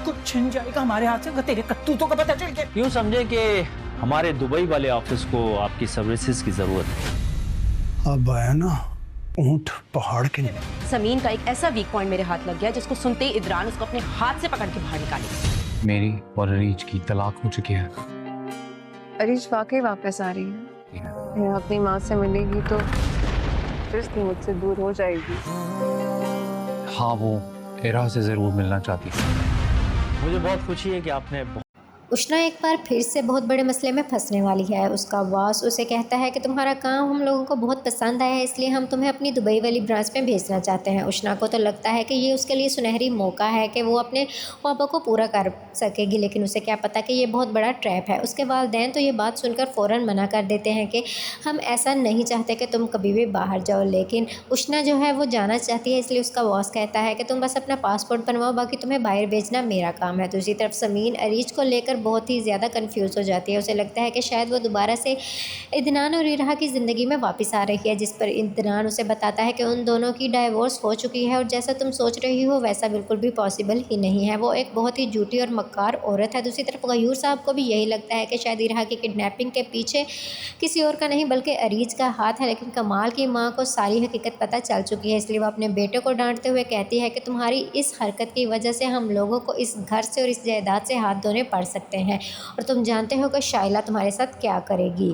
कुछ छिन जाएगा हमारे हाथ से अगर तेरे करतूतों का पता चल गया। यूँ समझे कि हमारे दुबई वाले ऑफिस को आपकी सर्विसेज की जरूरत है। अब आया ना ऊंट पहाड़ के। समीन का एक ऐसा वीक पॉइंट मेरे हाथ लग गया जिसको सुनते ही इदरान उसको अपने हाथ से पकड़ के बाहर निकाली। मेरी और अरीज की तलाक हो चुकी है। अरीज वाकई वापस आ रही है। मैं अपनी माँ से मिलेगी तो फिर मुझसे दूर हो जाएगी। हाँ, वो इरा से जरूर मिलना चाहती है। मुझे बहुत खुशी है कि आपने उष्णा एक बार फिर से बहुत बड़े मसले में फंसने वाली है। उसका बॉस उसे कहता है कि तुम्हारा काम हम लोगों को बहुत पसंद आया है, इसलिए हम तुम्हें अपनी दुबई वाली ब्रांच में भेजना चाहते हैं। उष्णा को तो लगता है कि ये उसके लिए सुनहरी मौका है कि वो अपने ख्वाबों को पूरा कर सकेगी, लेकिन उसे क्या पता कि ये बहुत बड़ा ट्रैप है। उसके वालिदैन तो ये बात सुनकर फ़ौरन मना कर देते हैं कि हम ऐसा नहीं चाहते कि तुम कभी भी बाहर जाओ, लेकिन उष्णा जो है वो जाना चाहती है, इसलिए उसका बॉस कहता है कि तुम बस अपना पासपोर्ट बनवाओ, बाकी तुम्हें बाहर भेजना मेरा काम है। दूसरी तरफ समीन अरीज को लेकर बहुत ही ज़्यादा कंफ्यूज हो जाती है। उसे लगता है कि शायद वो दोबारा से इदनान और इरा की ज़िंदगी में वापस आ रही है, जिस पर इदनान उसे बताता है कि उन दोनों की डाइवोर्स हो चुकी है और जैसा तुम सोच रही हो वैसा बिल्कुल भी पॉसिबल ही नहीं है। वो एक बहुत ही झूठी और मक्कार औरत है। दूसरी तरफ गयूर साहब को भी यही लगता है कि शायद इरा की किडनैपिंग के पीछे किसी और का नहीं बल्कि अरीज का हाथ है, लेकिन कमाल की माँ को सारी हकीकत पता चल चुकी है, इसलिए वो अपने बेटे को डांटते हुए कहती है कि तुम्हारी इस हरकत की वजह से हम लोगों को इस घर से और इस जायदाद से हाथ धोने पड़ सकते हैं और तुम जानते हो कि शाइला तुम्हारे साथ क्या करेगी।